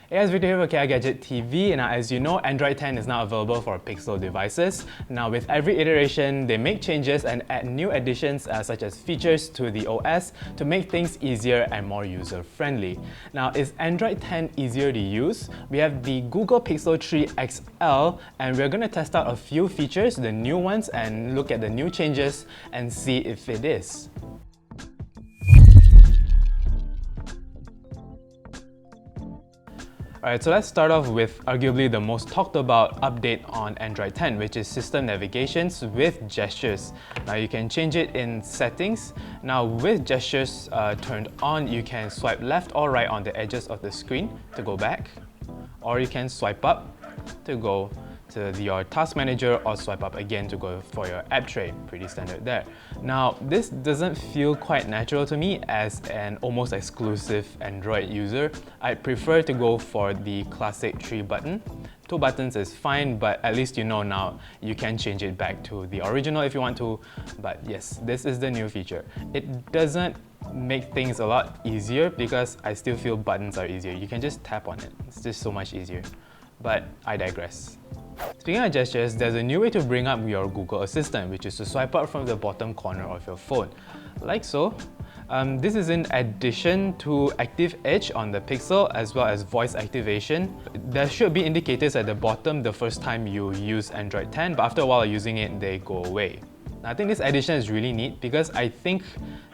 Hey guys, Victor here for KLGadgetTV, and as you know, Android 10 is now available for Pixel devices. Now with every iteration, they make changes and add new additions such as features to the OS to make things easier and more user-friendly. Now is Android 10 easier to use? We have the Google Pixel 3 XL, and we're going to test out a few features, the new ones, and look at the new changes and see if it is. Alright, so let's start off with arguably the most talked about update on Android 10, which is system navigations with gestures. Now you can change it in settings. Now with gestures turned on, you can swipe left or right on the edges of the screen to go back, or you can swipe up to go to your task manager or swipe up again to go for your app tray. Pretty standard there. Now this doesn't feel quite natural to me as an almost exclusive Android user. I prefer to go for the classic 3 button. 2 buttons is fine, but at least you know now you can change it back to the original if you want to. But yes, this is the new feature. It doesn't make things a lot easier because I still feel buttons are easier. You can just tap on it. It's just so much easier. But I digress. Speaking of gestures, there's a new way to bring up your Google Assistant, which is to swipe up from the bottom corner of your phone, like so. This is in addition to Active Edge on the Pixel as well as voice activation. There should be indicators at the bottom the first time you use Android 10, but after a while using it, they go away. I think this addition is really neat because I think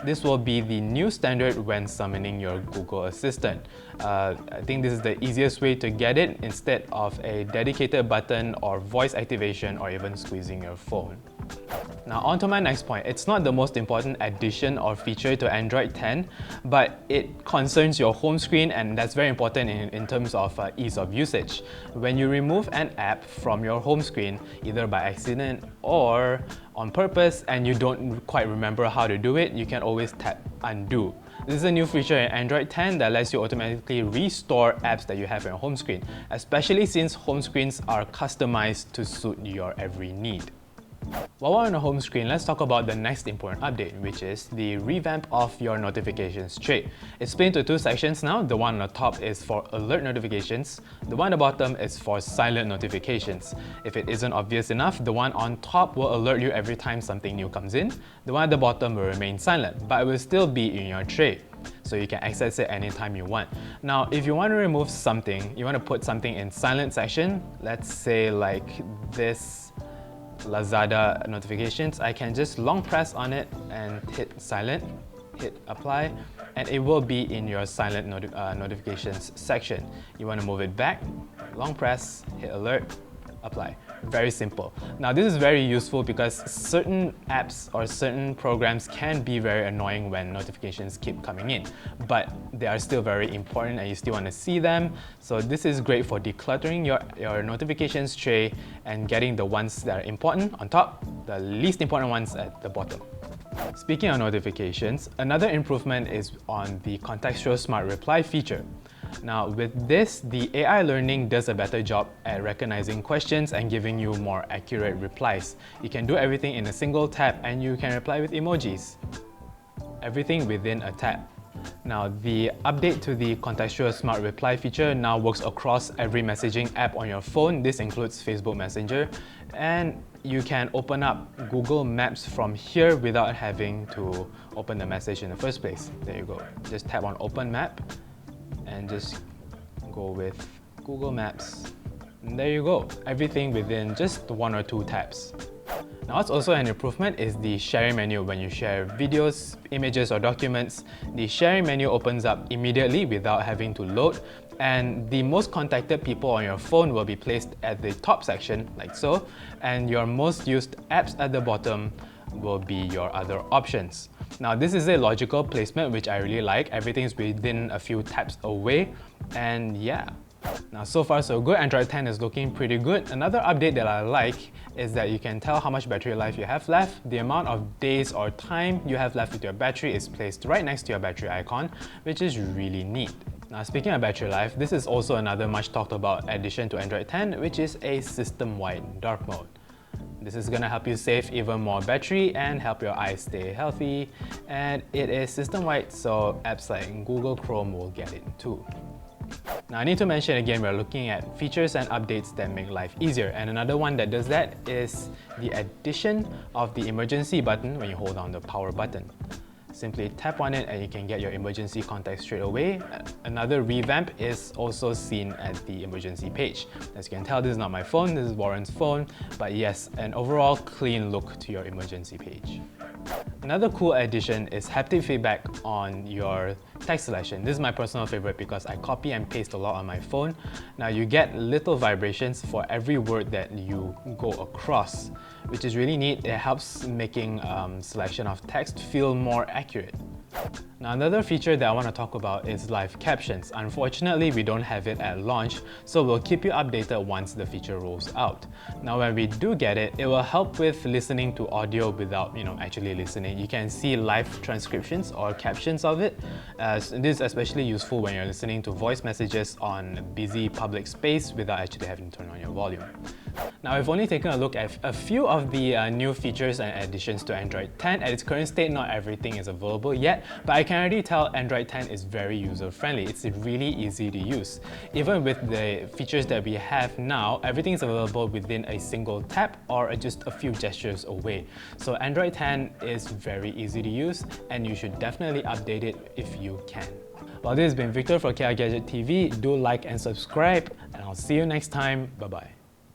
this will be the new standard when summoning your Google Assistant. I think this is the easiest way to get it instead of a dedicated button or voice activation or even squeezing your phone. Now on to my next point. It's not the most important addition or feature to Android 10, but it concerns your home screen, and that's very important in terms of ease of usage. When you remove an app from your home screen, either by accident or on purpose, and you don't quite remember how to do it, you can always tap undo. This is a new feature in Android 10 that lets you automatically restore apps that you have on your home screen, especially since home screens are customized to suit your every need. While we're on the home screen, let's talk about the next important update, which is the revamp of your notifications tray. It's split into 2 sections now. The one on the top is for alert notifications. The one on the bottom is for silent notifications. If it isn't obvious enough, the one on top will alert you every time something new comes in. The one at the bottom will remain silent, but it will still be in your tray, so you can access it anytime you want. Now, if you want to remove something, you want to put something in silent section, let's say like this Lazada notifications, I can just long press on it and hit silent, hit apply, and it will be in your silent notifications section. You want to move it back, long press, hit alert, apply. Very simple. Now this is very useful because certain apps or certain programs can be very annoying when notifications keep coming in, but they are still very important and you still want to see them. So this is great for decluttering your notifications tray and getting the ones that are important on top, the least important ones at the bottom. Speaking of notifications, another improvement is on the contextual smart reply feature. Now with this, the AI learning does a better job at recognizing questions and giving you more accurate replies. You can do everything in a single tap and you can reply with emojis. Everything within a tap. Now the update to the contextual smart reply feature now works across every messaging app on your phone. This includes Facebook Messenger, and you can open up Google Maps from here without having to open the message in the first place. There you go. Just tap on Open Map and just go with Google Maps. And there you go. Everything within just 1 or 2 taps. Now what's also an improvement is the sharing menu. When you share videos, images or documents, the sharing menu opens up immediately without having to load, and the most contacted people on your phone will be placed at the top section like so, and your most used apps at the bottom will be your other options. Now this is a logical placement which I really like. Everything's within a few taps away, and yeah. Now so far so good. Android 10 is looking pretty good. Another update that I like is that you can tell how much battery life you have left. The amount of days or time you have left with your battery is placed right next to your battery icon, which is really neat. Now speaking of battery life, this is also another much talked about addition to Android 10, which is a system-wide dark mode. This is going to help you save even more battery and help your eyes stay healthy, and it is system-wide, so apps like Google Chrome will get it too. Now I need to mention again, we're looking at features and updates that make life easier, and another one that does that is the addition of the emergency button when you hold down the power button. Simply tap on it and you can get your emergency contact straight away. Another revamp is also seen at the emergency page. As you can tell, this is not my phone, this is Warren's phone, but yes, an overall clean look to your emergency page. Another cool addition is haptic feedback on your text selection. This is my personal favorite because I copy and paste a lot on my phone. Now you get little vibrations for every word that you go across, which is really neat. It helps making selection of text feel more accurate. Now another feature that I want to talk about is live captions. Unfortunately, we don't have it at launch, so we'll keep you updated once the feature rolls out. Now when we do get it, it will help with listening to audio without actually listening. You can see live transcriptions or captions of it. This is especially useful when you're listening to voice messages on busy public space without actually having to turn on your volume. Now we've only taken a look at a few of the new features and additions to Android 10. At its current state, not everything is available yet, but I can already tell Android 10 is very user-friendly. It's really easy to use. Even with the features that we have now, everything is available within a single tap or just a few gestures away. So Android 10 is very easy to use, and you should definitely update it if you can. Well, this has been Victor for KLGadgetTV. Do like and subscribe, and I'll see you next time. Bye-bye.